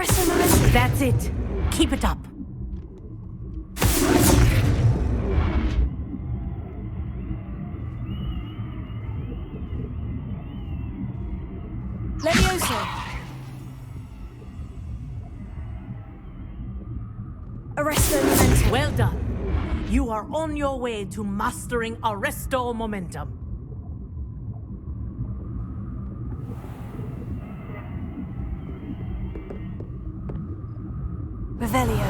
Arrest the momentum. That's it. Keep it up. Levioso. Arrest the momentum. Well done. You are on your way to mastering Arresto Momentum. Revelio.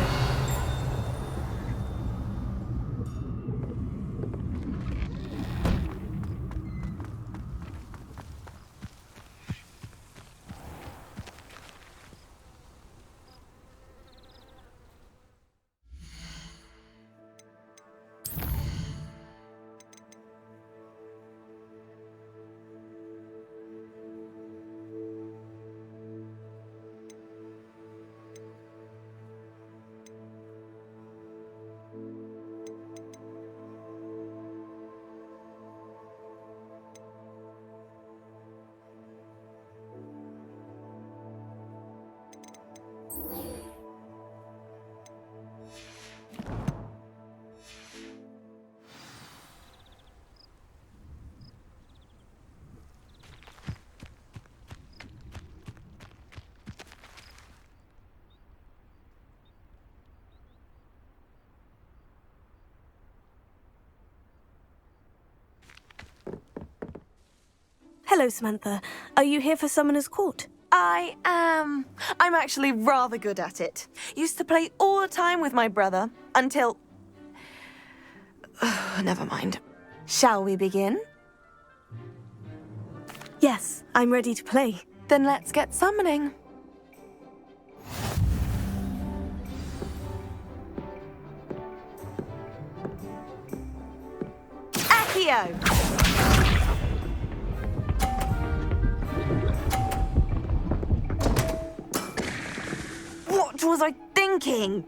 Hello, Samantha. Are you here for Summoner's Court? I am. I'm actually rather good at it. Used to play all the time with my brother until... Never mind. Shall we begin? Yes, I'm ready to play. Then let's get summoning. Accio! What was I thinking?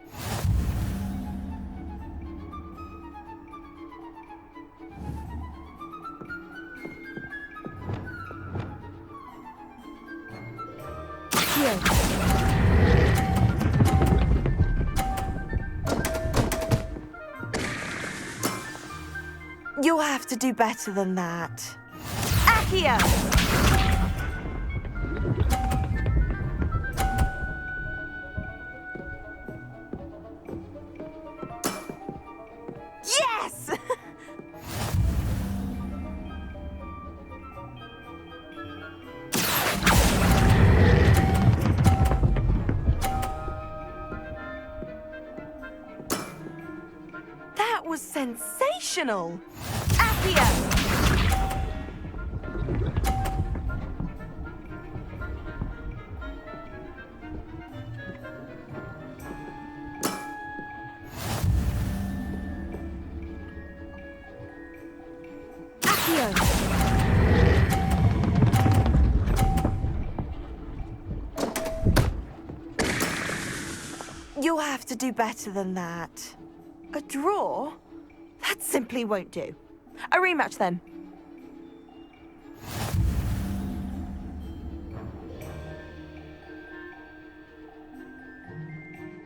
You'll have to do better than that. Accio! Yes! That was sensational! Accio! You'll have to do better than that. A draw? That simply won't do. A rematch then.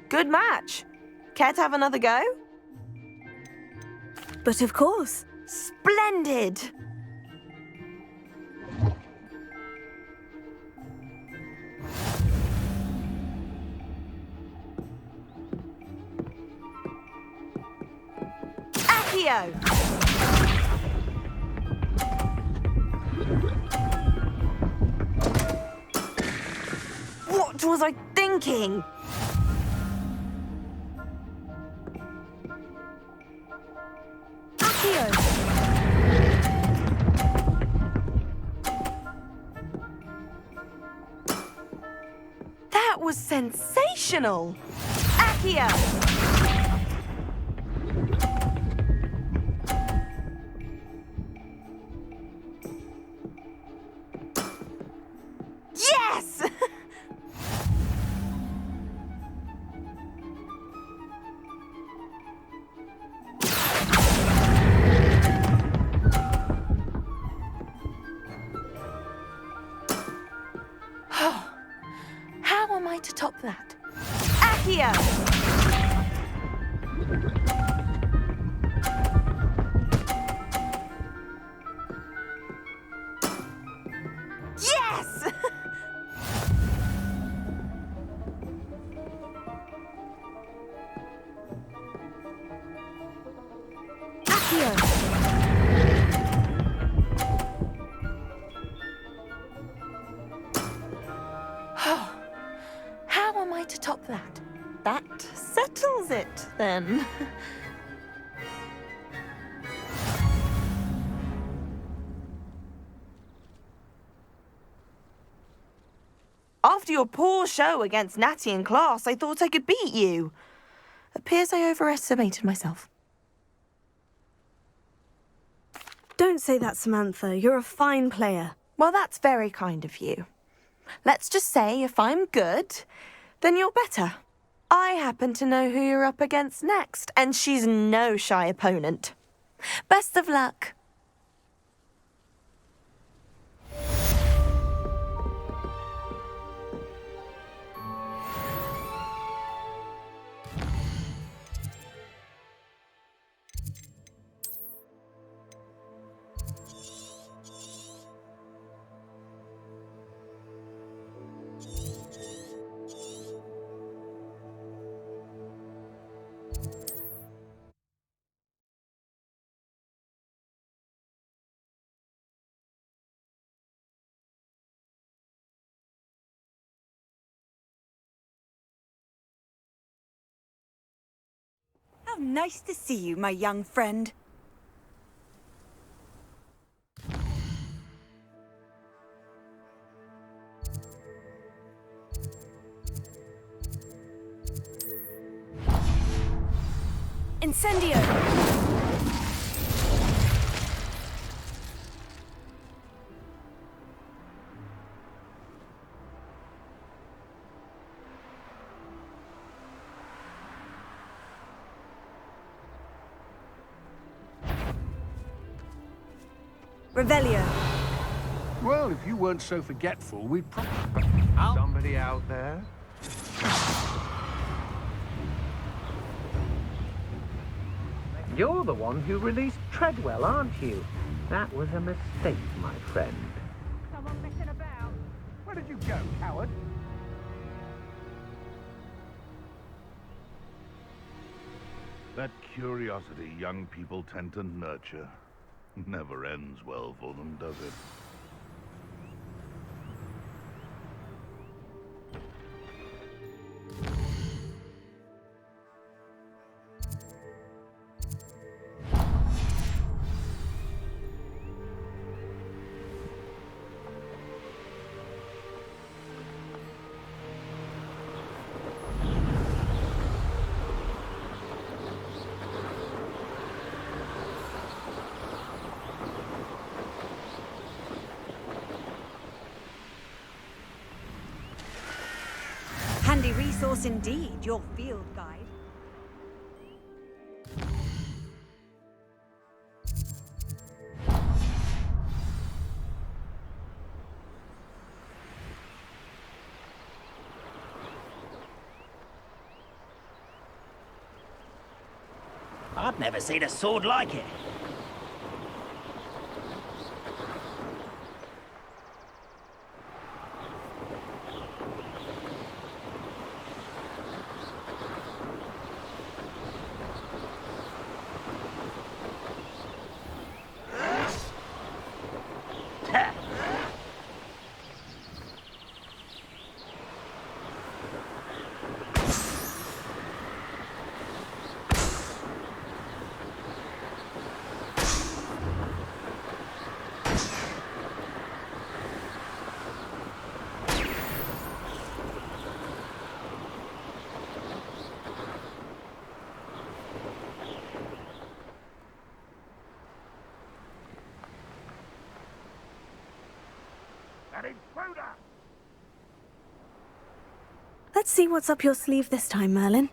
Good match. Care to have another go? But of course. Splendid! Accio! What was I thinking? Accio! That was sensational! Accio! Yes! How am I to top that? then. After your poor show against Natty in class, I thought I could beat you. Appears I overestimated myself. Don't say that, Samantha. You're a fine player. Well, that's very kind of you. Let's just say if I'm good, then you're better. I happen to know who you're up against next, and she's no shy opponent. Best of luck. How nice to see you, my young friend. Incendio! Revelio. Well, if you weren't so forgetful, we'd probably... Somebody out there? You're the one who released Treadwell, aren't you? That was a mistake, my friend. Someone messing about? Where did you go, coward? That curiosity young people tend to nurture never ends well for them, does it? Handy resource indeed, your field guide. I've never seen a sword like it. Let's see what's up your sleeve this time, Merlin.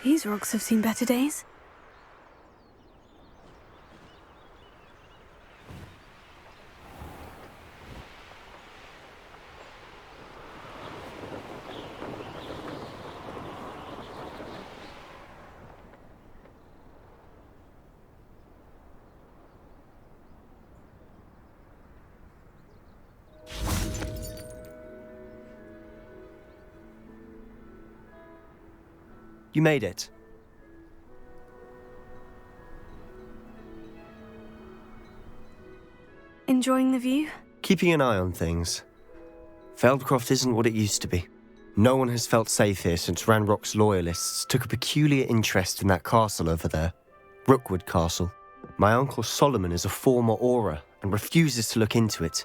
These rocks have seen better days. You made it. Enjoying the view? Keeping an eye on things. Feldcroft isn't what it used to be. No one has felt safe here since Ranrock's loyalists took a peculiar interest in that castle over there. Rookwood Castle. My uncle Solomon is a former Auror and refuses to look into it,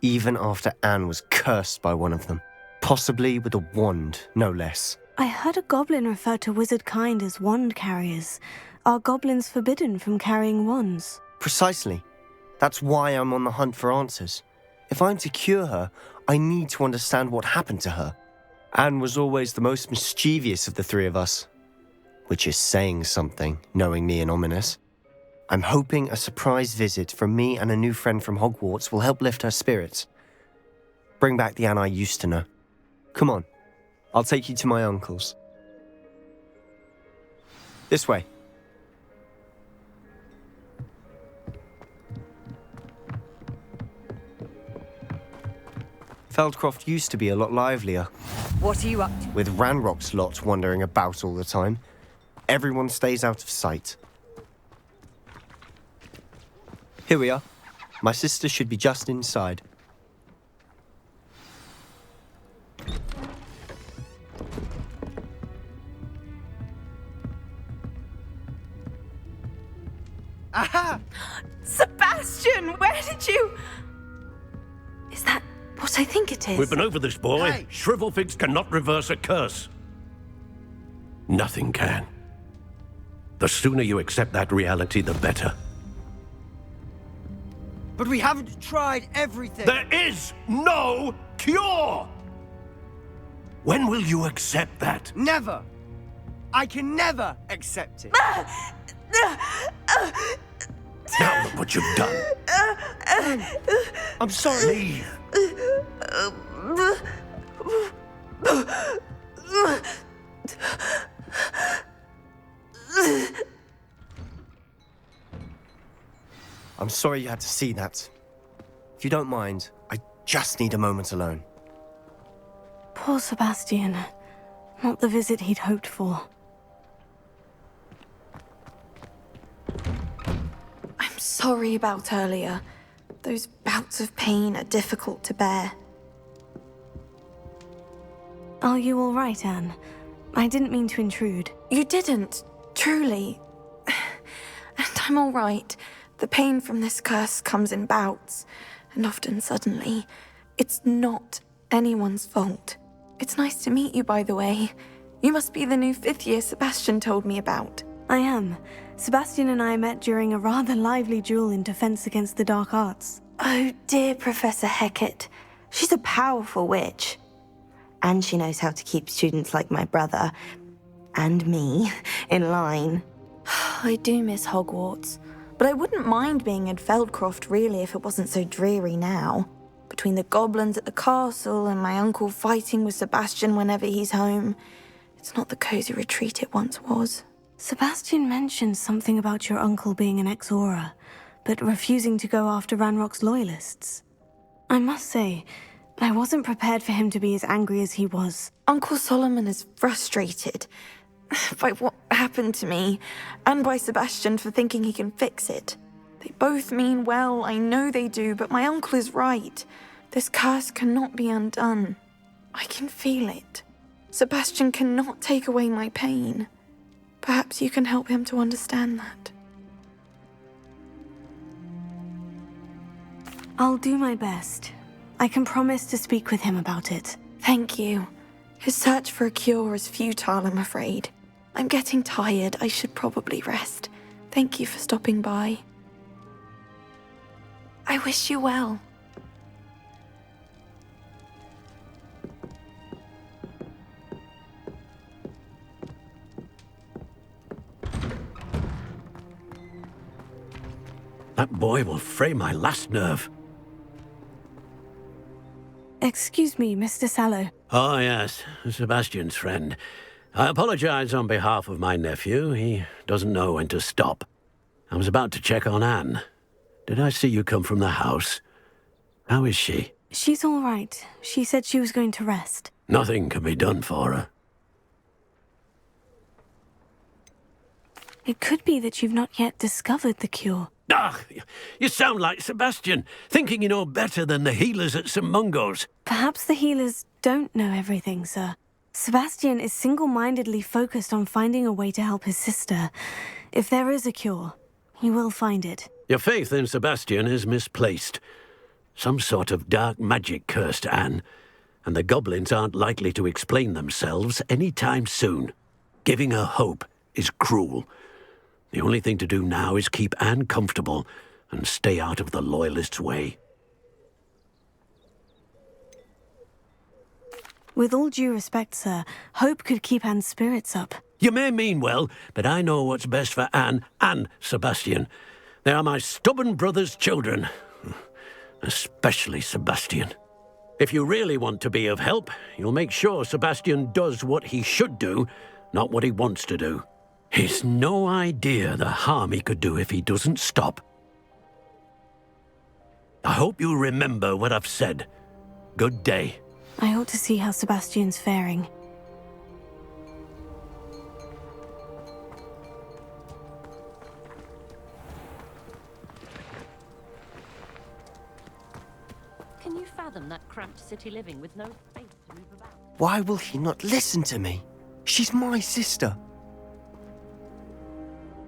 even after Anne was cursed by one of them. Possibly with a wand, no less. I heard a goblin refer to wizard kind as wand carriers. Are goblins forbidden from carrying wands? Precisely. That's why I'm on the hunt for answers. If I'm to cure her, I need to understand what happened to her. Anne was always the most mischievous of the three of us. Which is saying something, knowing me and Ominous. I'm hoping a surprise visit from me and a new friend from Hogwarts will help lift her spirits. Bring back the Anne I used to know. Come on, I'll take you to my uncle's. This way. Feldcroft used to be a lot livelier. What are you up to? With Ranrock's lot wandering about all the time. Everyone stays out of sight. Here we are. My sister should be just inside. Aha! Sebastian, where did you... Is that what I think it is? We've been over this, boy. Hey. Shrivelfigs cannot reverse a curse. Nothing can. The sooner you accept that reality, the better. But we haven't tried everything. There is no cure! When will you accept that? Never. I can never accept it. Now look what you've done. I'm sorry. Leave. I'm sorry you had to see that. If you don't mind, I just need a moment alone. Poor Sebastian. Not the visit he'd hoped for. I'm sorry about earlier. Those bouts of pain are difficult to bear. Are you all right, Anne? I didn't mean to intrude. You didn't, truly. And I'm all right. The pain from this curse comes in bouts, and often suddenly. It's not anyone's fault. It's nice to meet you, by the way. You must be the new 5th year Sebastian told me about. I am. Sebastian and I met during a rather lively duel in Defense Against the Dark Arts. Oh, dear Professor Hecat. She's a powerful witch. And she knows how to keep students like my brother, and me, in line. I do miss Hogwarts, but I wouldn't mind being in Feldcroft, really, if it wasn't so dreary now. Between the goblins at the castle and my uncle fighting with Sebastian whenever he's home, it's not the cozy retreat it once was. Sebastian mentioned something about your uncle being an ex-Auror, but refusing to go after Ranrock's loyalists. I must say, I wasn't prepared for him to be as angry as he was. Uncle Solomon is frustrated by what happened to me, and by Sebastian for thinking he can fix it. They both mean well, I know they do, but my uncle is right. This curse cannot be undone. I can feel it. Sebastian cannot take away my pain. Perhaps you can help him to understand that. I'll do my best. I can promise to speak with him about it. Thank you. His search for a cure is futile, I'm afraid. I'm getting tired. I should probably rest. Thank you for stopping by. I wish you well. That boy will fray my last nerve. Excuse me, Mr. Sallow. Oh, yes, Sebastian's friend. I apologize on behalf of my nephew. He doesn't know when to stop. I was about to check on Anne. Did I see you come from the house? How is she? She's all right. She said she was going to rest. Nothing can be done for her. It could be that you've not yet discovered the cure. Ah, you sound like Sebastian, thinking you know better than the healers at St. Mungo's. Perhaps the healers don't know everything, sir. Sebastian is single-mindedly focused on finding a way to help his sister. If there is a cure, he will find it. Your faith in Sebastian is misplaced. Some sort of dark magic cursed Anne, and the goblins aren't likely to explain themselves any time soon. Giving her hope is cruel. The only thing to do now is keep Anne comfortable and stay out of the Loyalists' way. With all due respect, sir, hope could keep Anne's spirits up. You may mean well, but I know what's best for Anne and Sebastian. They are my stubborn brother's children. Especially Sebastian. If you really want to be of help, you'll make sure Sebastian does what he should do, not what he wants to do. He's no idea the harm he could do if he doesn't stop. I hope you remember what I've said. Good day. I ought to see how Sebastian's faring. Can you fathom that cramped city living with no space to move about? Why will he not listen to me? She's my sister.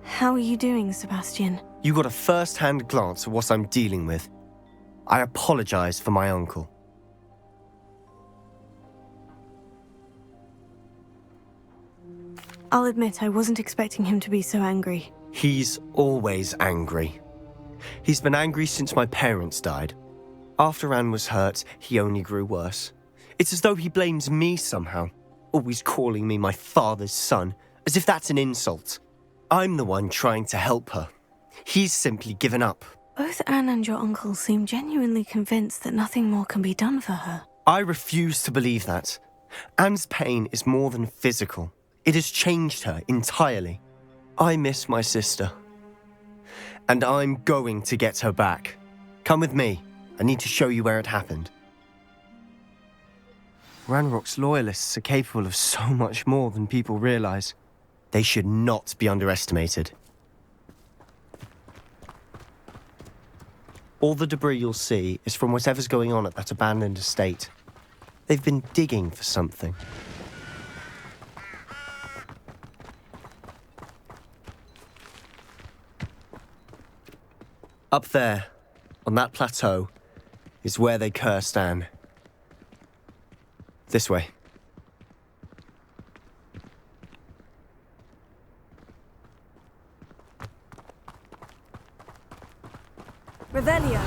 How are you doing, Sebastian? You got a first-hand glance at what I'm dealing with. I apologize for my uncle. I'll admit I wasn't expecting him to be so angry. He's always angry. He's been angry since my parents died. After Anne was hurt, he only grew worse. It's as though he blames me somehow, always calling me my father's son, as if that's an insult. I'm the one trying to help her. He's simply given up. Both Anne and your uncle seem genuinely convinced that nothing more can be done for her. I refuse to believe that. Anne's pain is more than physical. It has changed her entirely. I miss my sister. And I'm going to get her back. Come with me. I need to show you where it happened. Ranrock's Loyalists are capable of so much more than people realize. They should not be underestimated. All the debris you'll see is from whatever's going on at that abandoned estate. They've been digging for something. Up there, on that plateau, is where they cursed Anne. This way. Revelio.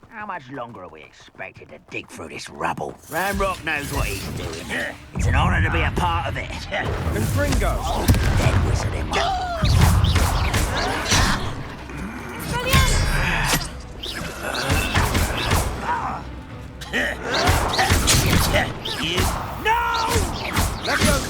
How much longer are we expected to dig through this rubble? Ranrock knows what he's doing. It's an honor to be a part of it. And Gringo! Oh, dead wizard in You... No! Let go!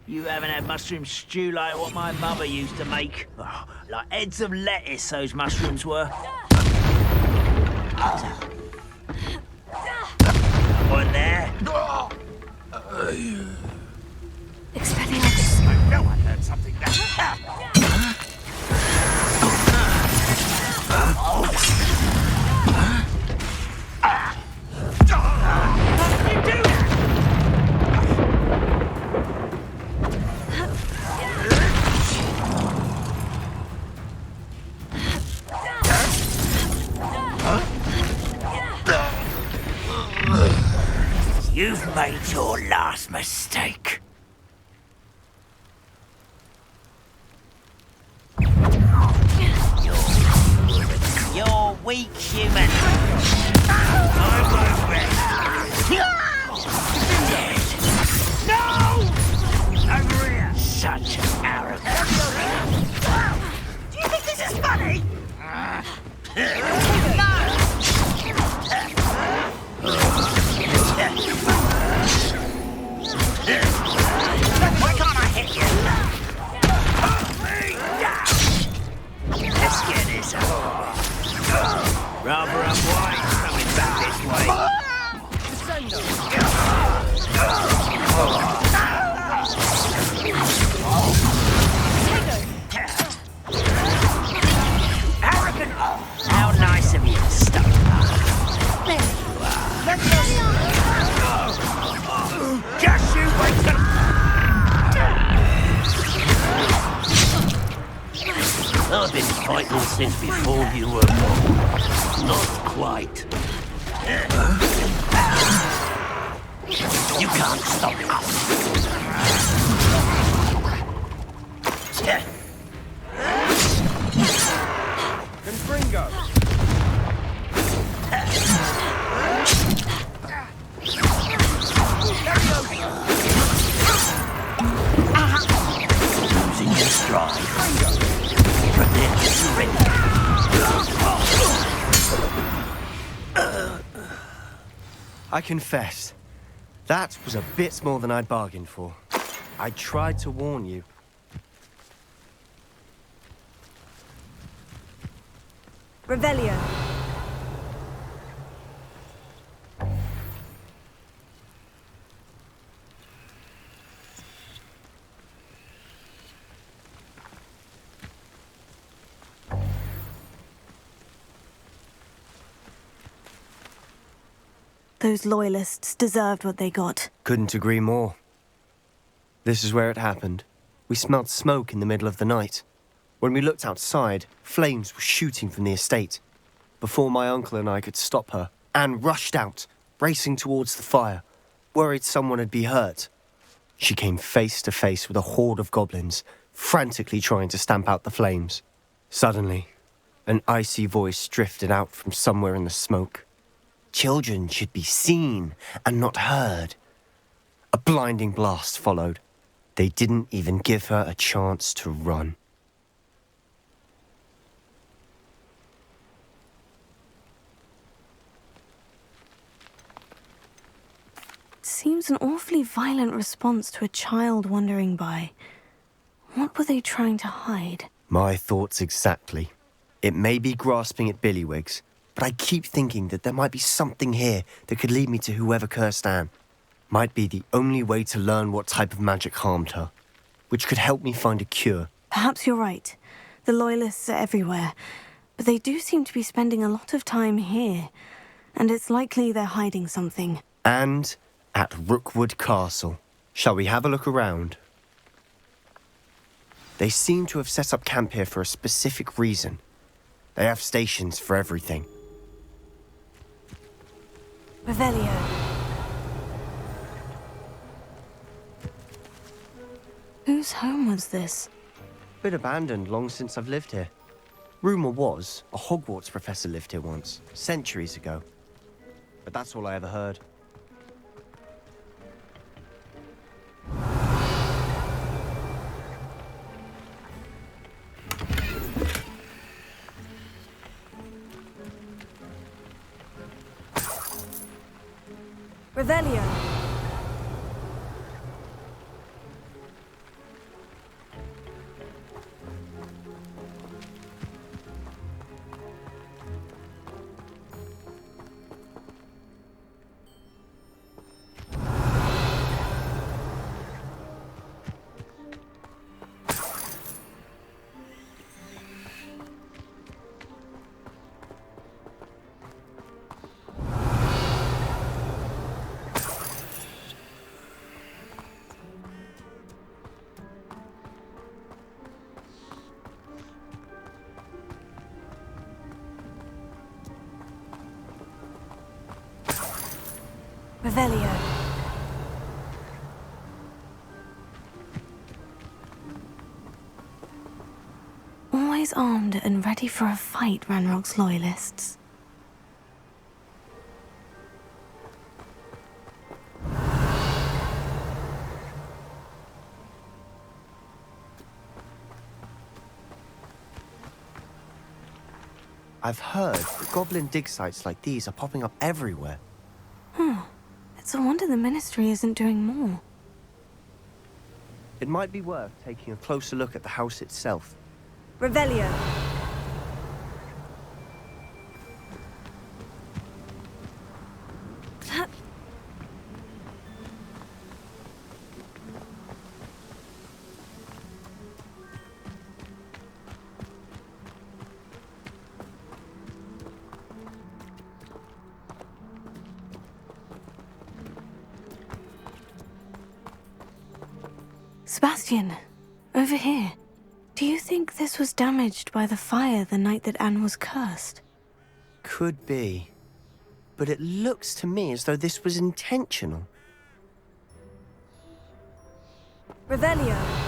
You haven't had mushroom stew like what my mother used to make. Oh, like heads of lettuce, those mushrooms were. One there. Expelliarmus. I know I heard something there. How did you do that? You've made your last mistake. You're weak, human. I won't rest. Dead. No! Over here. Such arrogance. Do you think this is funny? Why can't I hit you? Let's get this over. Rather unwise coming back this way. Arrogant! How nice of you to stop. There you are. Just you wait till... I've been fighting since before you were born. Not quite. You can't stop us. Confringo. Losing your stride. Prepare to surrender. I confess, that was a bit more than I'd bargained for. I tried to warn you. Revelio. Those loyalists deserved what they got. Couldn't agree more. This is where it happened. We smelled smoke in the middle of the night. When we looked outside, flames were shooting from the estate. Before my uncle and I could stop her, Anne rushed out, racing towards the fire, worried someone had been hurt. She came face to face with a horde of goblins, frantically trying to stamp out the flames. Suddenly, an icy voice drifted out from somewhere in the smoke. Children should be seen and not heard. A blinding blast followed. They didn't even give her a chance to run. Seems an awfully violent response to a child wandering by. What were they trying to hide? My thoughts exactly. It may be grasping at billywhigs, but I keep thinking that there might be something here that could lead me to whoever cursed Anne. Might be the only way to learn what type of magic harmed her, which could help me find a cure. Perhaps you're right. The Loyalists are everywhere, but they do seem to be spending a lot of time here, and it's likely they're hiding something. And at Rookwood Castle. Shall we have a look around? They seem to have set up camp here for a specific reason. They have stations for everything. Revelio. Whose home was this? Been abandoned long since I've lived here. Rumour was a Hogwarts professor lived here once, centuries ago. But that's all I ever heard. Revelio. Revelio. Always armed and ready for a fight, Ranrock's loyalists. I've heard goblin dig sites like these are popping up everywhere. It's a wonder the Ministry isn't doing more. It might be worth taking a closer look at the house itself. Revelio. Sebastian, over here. Do you think this was damaged by the fire the night that Anne was cursed? Could be. But it looks to me as though this was intentional. Revelio.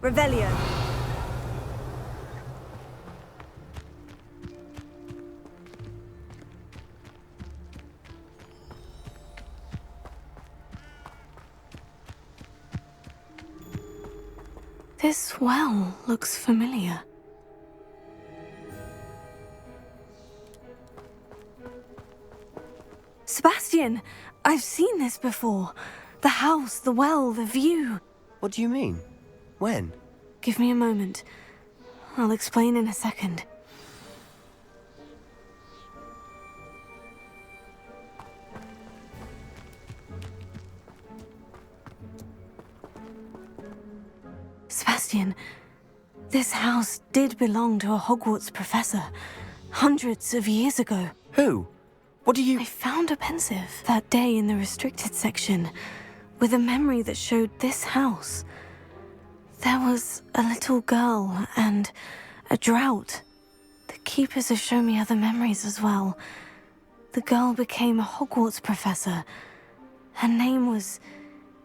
Revelio. This well looks familiar. Sebastian, I've seen this before. The house, the well, the view. What do you mean? When? Give me a moment. I'll explain in a second. Sebastian, this house did belong to a Hogwarts professor, hundreds of years ago. Who? What do you... I found a pensive that day in the restricted section, with a memory that showed this house. There was a little girl and a drought. The keepers have shown me other memories as well. The girl became a Hogwarts professor. Her name was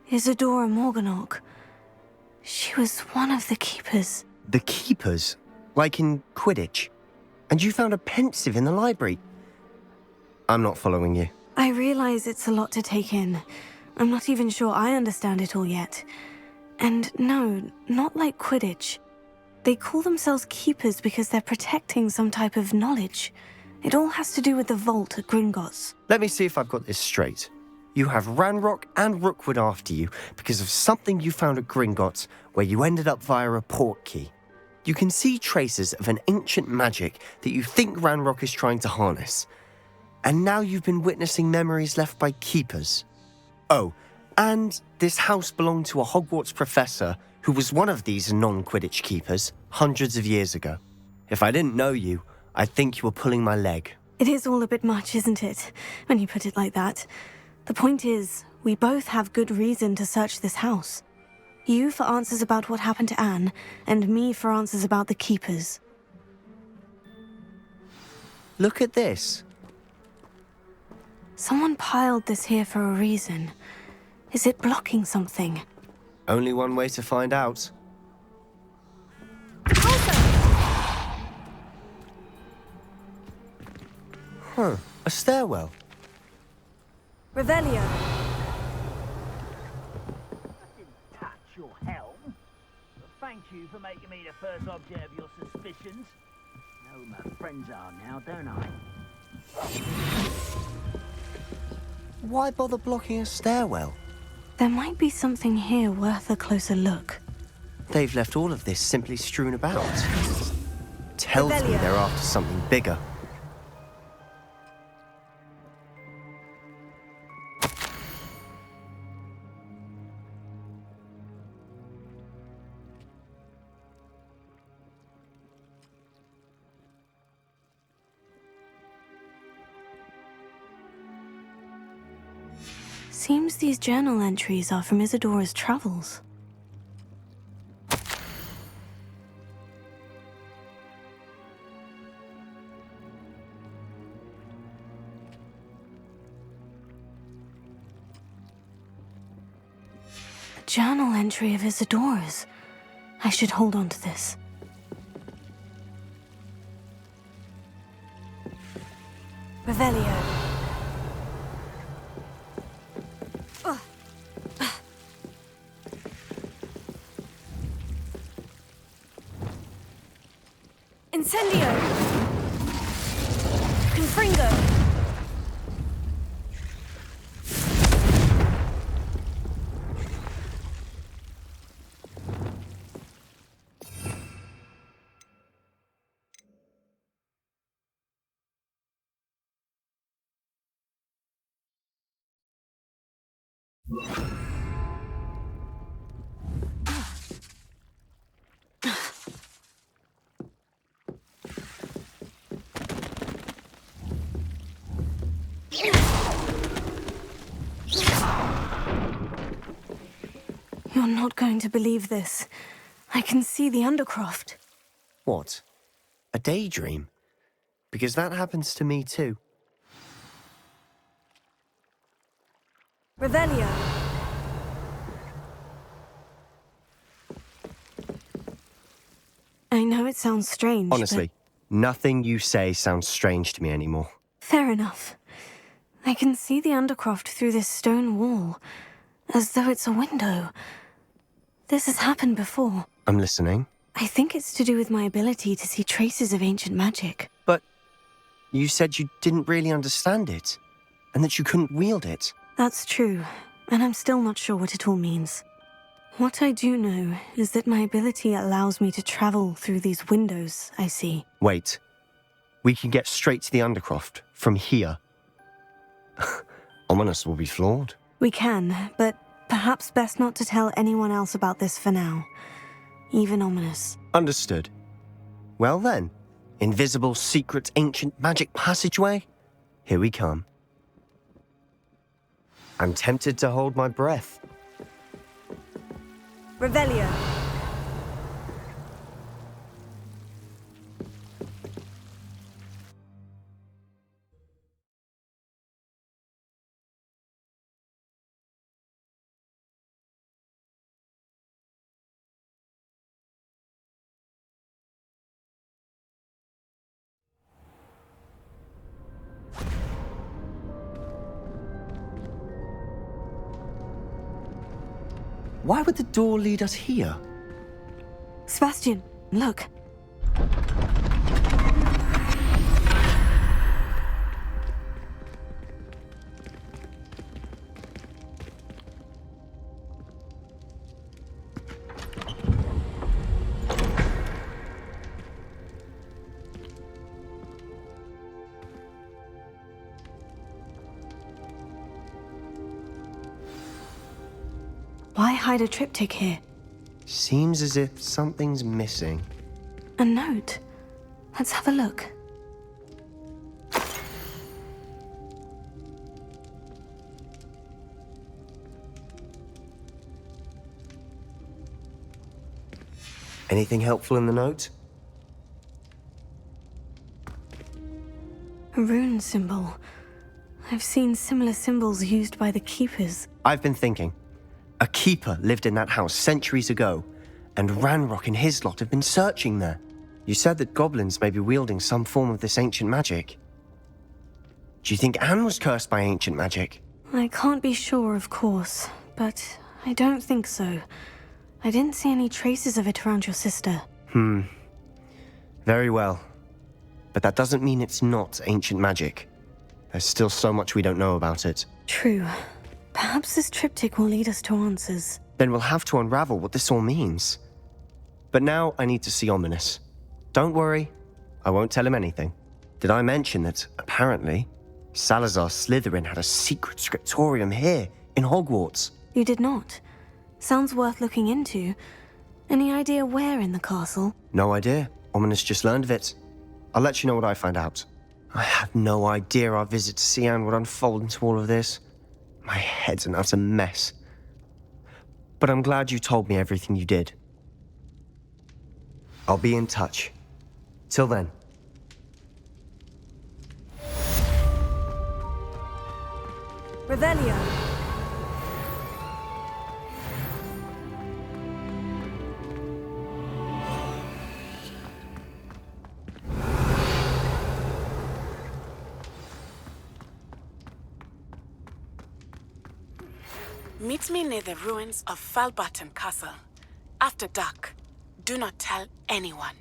Isadora Morganach. She was one of the keepers. The keepers? Like in Quidditch? And you found a pensive in the library? I'm not following you. I realize it's a lot to take in. I'm not even sure I understand it all yet. And no, not like Quidditch. They call themselves keepers because they're protecting some type of knowledge. It all has to do with the vault at Gringotts. Let me see if I've got this straight. You have Ranrock and Rookwood after you because of something you found at Gringotts where you ended up via a port key. You can see traces of an ancient magic that you think Ranrock is trying to harness. And now you've been witnessing memories left by keepers. Oh, and this house belonged to a Hogwarts professor who was one of these non-Quidditch keepers hundreds of years ago. If I didn't know you, I'd think you were pulling my leg. It is all a bit much, isn't it, when you put it like that? The point is, we both have good reason to search this house. You for answers about what happened to Anne, and me for answers about the keepers. Look at this. Someone piled this here for a reason. Is it blocking something? Only one way to find out. Huh, a stairwell. Revelio. Touch your helm. But thank you for making me the first object of your suspicions. Know who my friends are now, don't I? Why bother blocking a stairwell? There might be something here worth a closer look. They've left all of this simply strewn about. Tells me Revelio. they're after something bigger. Seems these journal entries are from Isadora's travels. journal entry of Isadora's. I should hold on to this. Revelio. Incendio. Confringo. You're not going to believe this. I can see the Undercroft. What? A daydream? Because that happens to me too. Revelio. I know it sounds strange, Honestly, nothing you say sounds strange to me anymore. Fair enough. I can see the Undercroft through this stone wall, as though it's a window. This has happened before. I'm listening. I think it's to do with my ability to see traces of ancient magic. But you said you didn't really understand it, and that you couldn't wield it. That's true, and I'm still not sure what it all means. What I do know is that my ability allows me to travel through these windows I see. Wait. We can get straight to the Undercroft from here. Ominous will be flawed. We can, but perhaps best not to tell anyone else about this for now. Even Ominous. Understood. Well then, invisible, secret, ancient magic passageway? Here we come. I'm tempted to hold my breath. Revelio. Why would the door lead us here? Sebastian, look. Why hide a triptych here? Seems as if something's missing. A note. Let's have a look. Anything helpful in the note? A rune symbol. I've seen similar symbols used by the keepers. I've been thinking. A keeper lived in that house centuries ago, and Ranrock and his lot have been searching there. You said that goblins may be wielding some form of this ancient magic. Do you think Anne was cursed by ancient magic? I can't be sure, of course, but I don't think so. I didn't see any traces of it around your sister. Very well. But that doesn't mean it's not ancient magic. There's still so much we don't know about it. True. Perhaps this triptych will lead us to answers. Then we'll have to unravel what this all means. But now I need to see Ominous. Don't worry, I won't tell him anything. Did I mention that, apparently, Salazar Slytherin had a secret scriptorium here, in Hogwarts? You did not. Sounds worth looking into. Any idea where in the castle? No idea. Ominous just learned of it. I'll let you know what I find out. I had no idea our visit to see Anne would unfold into all of this. My head's an utter mess. But I'm glad you told me everything you did. I'll be in touch. Till then. Revelio. Meet me near the ruins of Falbutton Castle. After dark. Do not tell anyone.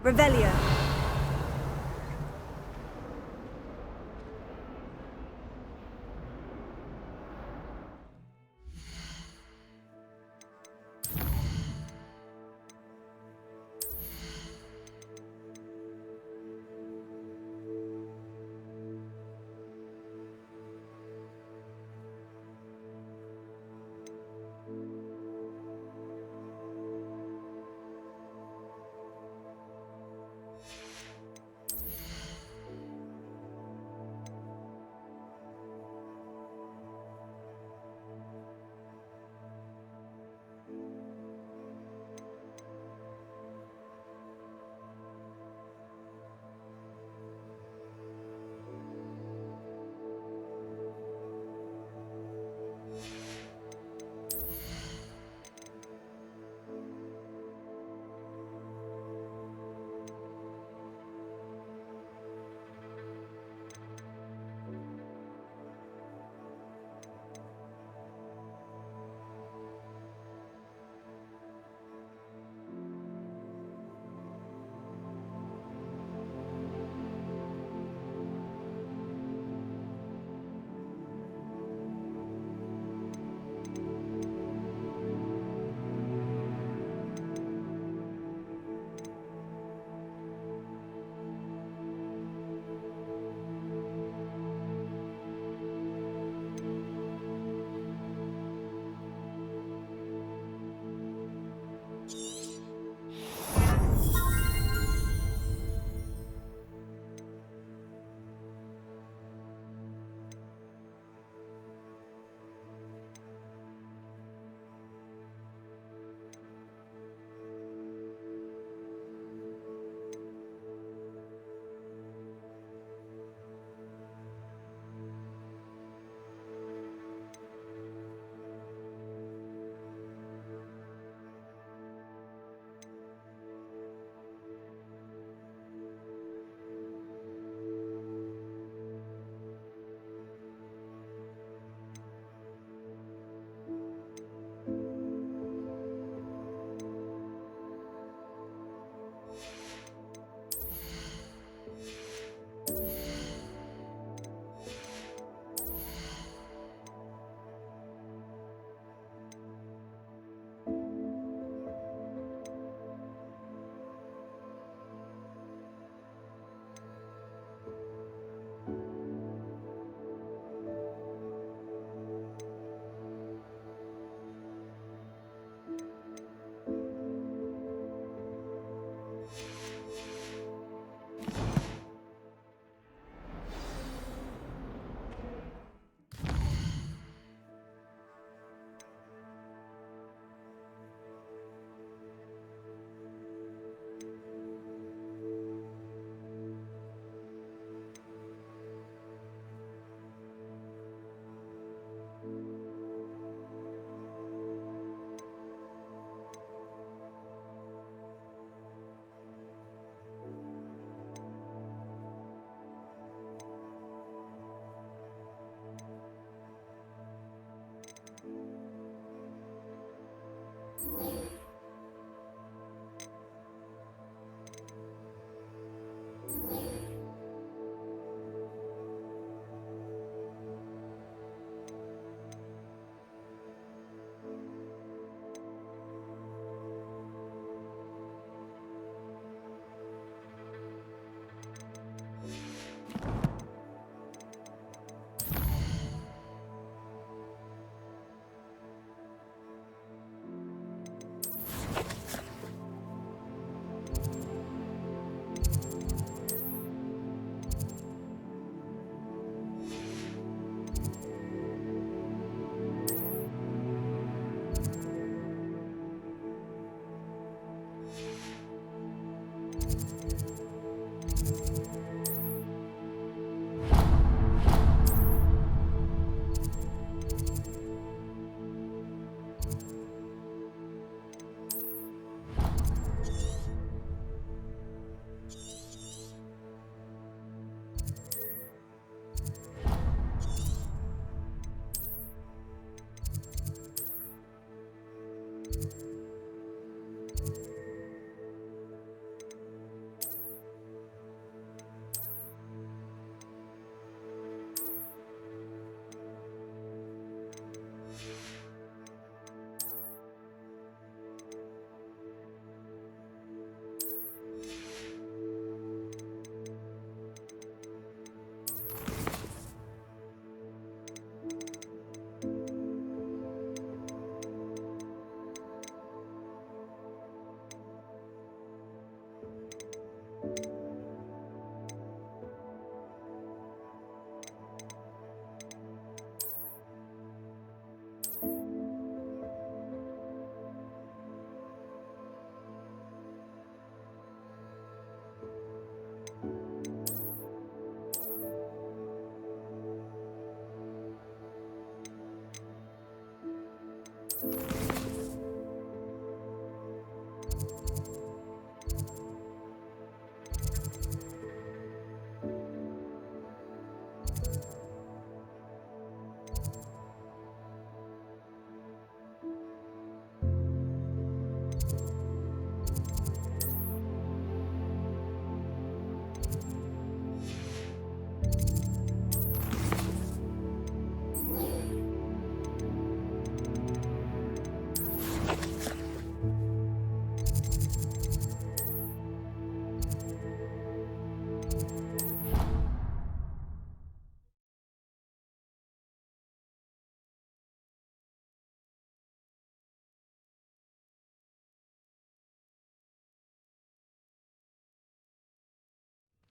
Revelio.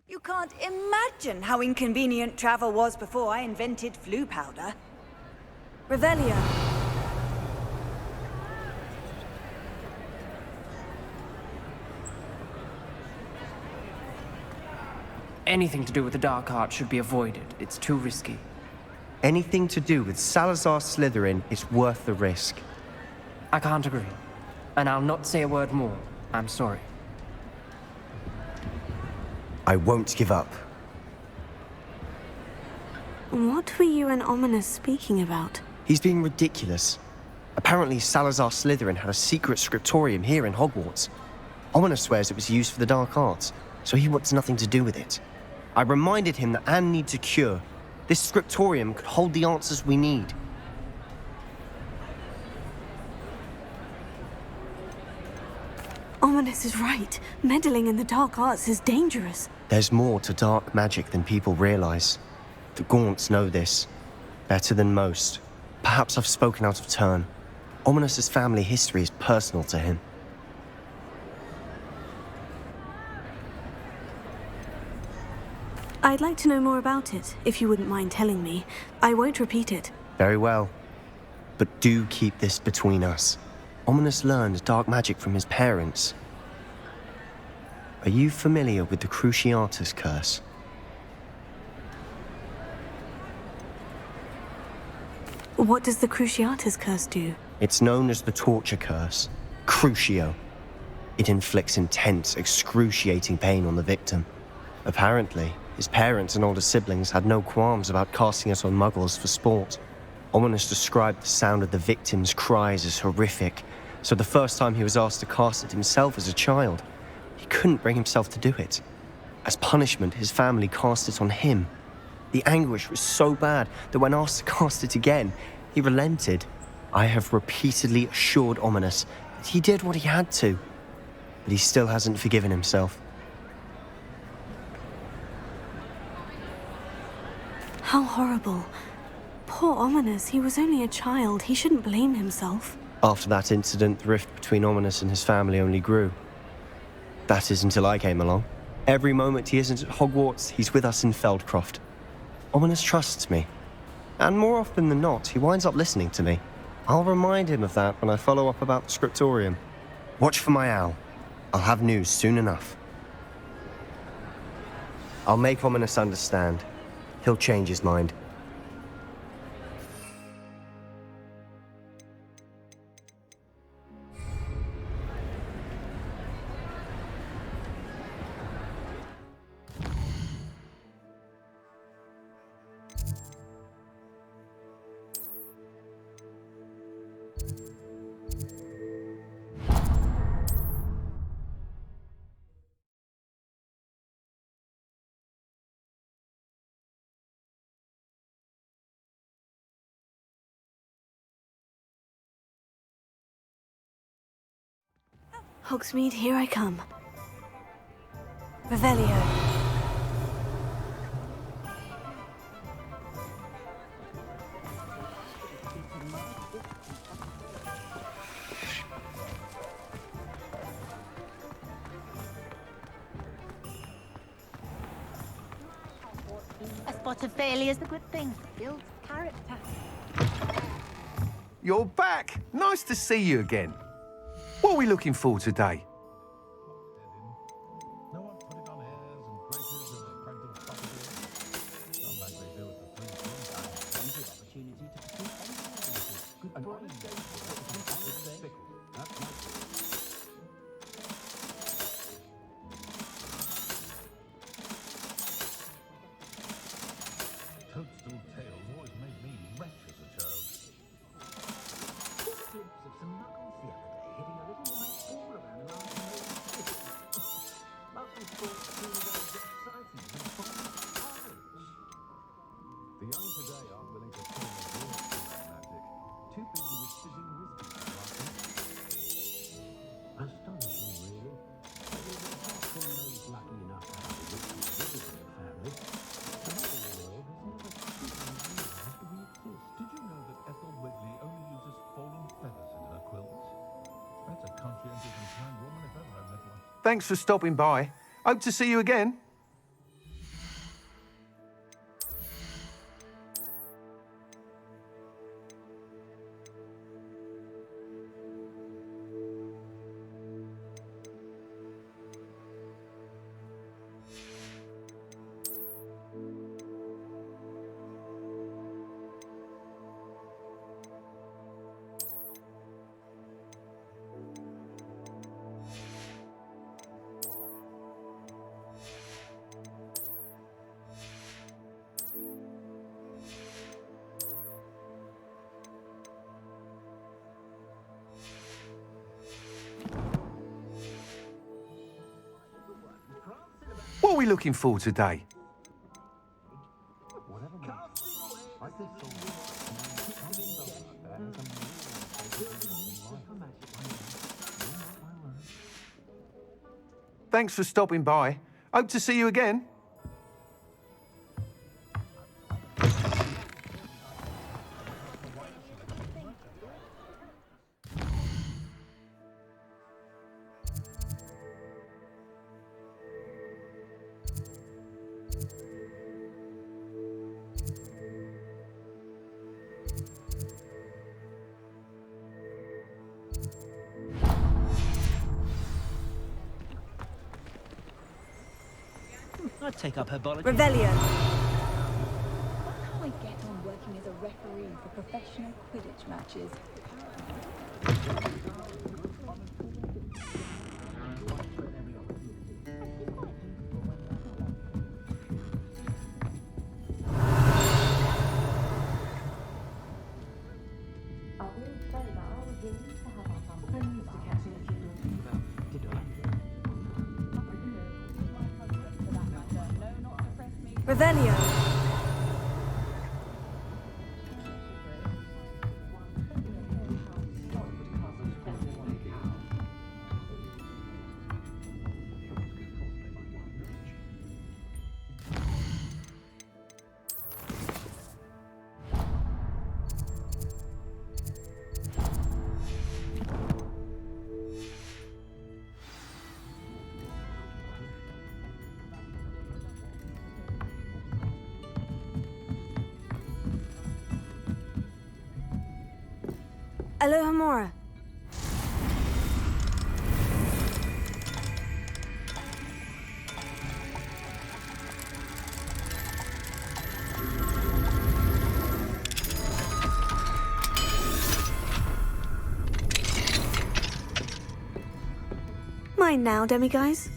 You can't imagine how inconvenient travel was before I invented flu powder. Revelio. Anything to do with the dark arts should be avoided. It's too risky. Anything to do with Salazar Slytherin is worth the risk. I can't agree. And I'll not say a word more. I'm sorry. I won't give up. What were you and Ominous speaking about? He's being ridiculous. Apparently Salazar Slytherin had a secret scriptorium here in Hogwarts. Ominous swears it was used for the dark arts, so he wants nothing to do with it. I reminded him that Anne needs a cure. This scriptorium could hold the answers we need. Ominous is right. Meddling in the dark arts is dangerous. There's more to dark magic than people realize. The Gaunts know this. Better than most. Perhaps I've spoken out of turn. Ominous's family history is personal to him. I'd like to know more about it, if you wouldn't mind telling me. I won't repeat it. Very well. But do keep this between us. Ominous learned dark magic from his parents. Are you familiar with the Cruciatus curse? What does the Cruciatus curse do? It's known as the torture curse. Crucio. It inflicts intense, excruciating pain on the victim. Apparently, his parents and older siblings had no qualms about casting it on muggles for sport. Ominous described the sound of the victim's cries as horrific, so the first time he was asked to cast it himself as a child, he couldn't bring himself to do it. As punishment, his family cast it on him. The anguish was so bad that when asked to cast it again, he relented. I have repeatedly assured Ominous that he did what he had to, but he still hasn't forgiven himself. How horrible. Poor Ominous, he was only a child. He shouldn't blame himself. After that incident, the rift between Ominous and his family only grew. That is until I came along. Every moment he isn't at Hogwarts, he's with us in Feldcroft. Ominous trusts me. And more often than not, he winds up listening to me. I'll remind him of that when I follow up about the scriptorium. Watch for my owl. I'll have news soon enough. I'll make Ominous understand. He'll change his mind. Hogsmeade, here I come. Revelio. A spot of failure is a good thing. Builds character. You're back! Nice to see you again. What are we looking for today? Thanks for stopping by. Hope to see you again. What are we looking for today? Thanks for stopping by. Hope to see you again. I'd take up herbology. Revelio. How I get on working as a referee for professional Quidditch matches? Revelio. Alohomora. Mine now, demiguise.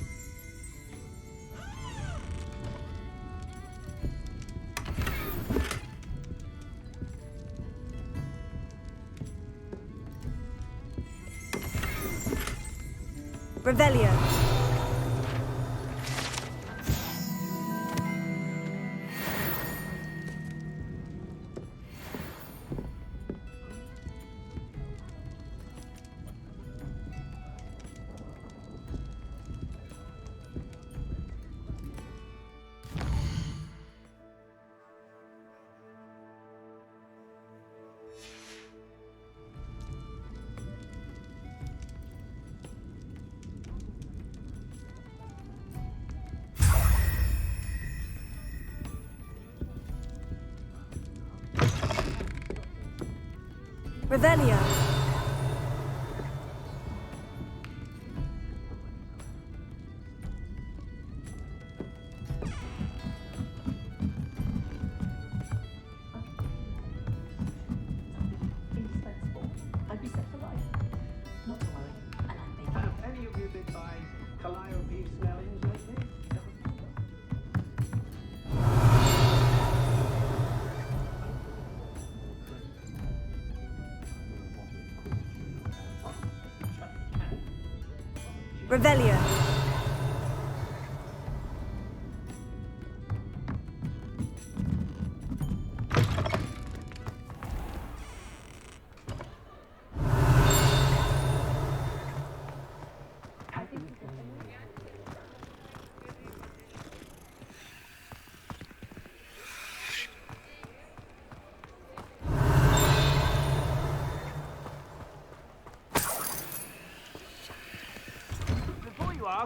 Revelio. Revelio. Revelio.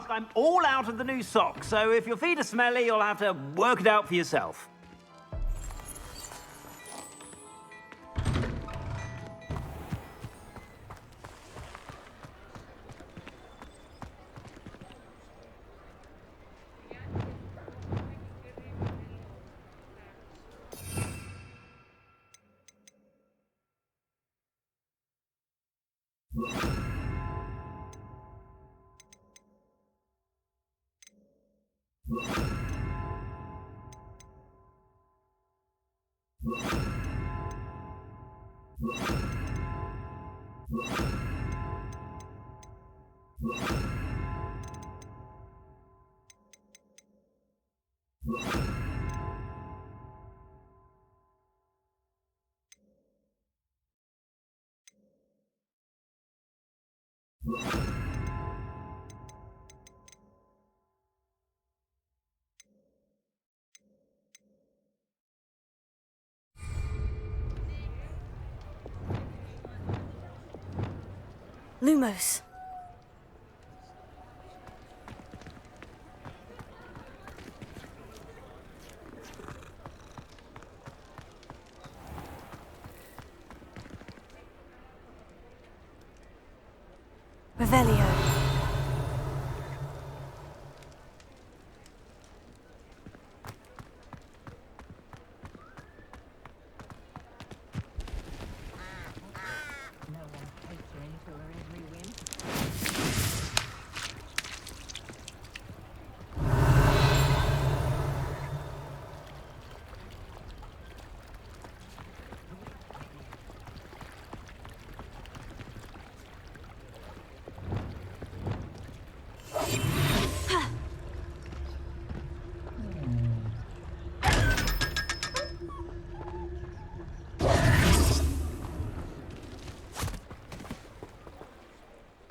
I'm all out of the new socks, so if your feet are smelly, you'll have to work it out for yourself. Lumos. Revelio.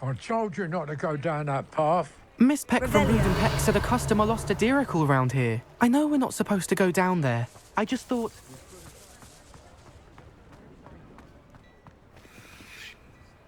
I told you not to go down that path. Miss Peck from Bleeding Peck said a customer lost a deeracle around here. I know we're not supposed to go down there. I just thought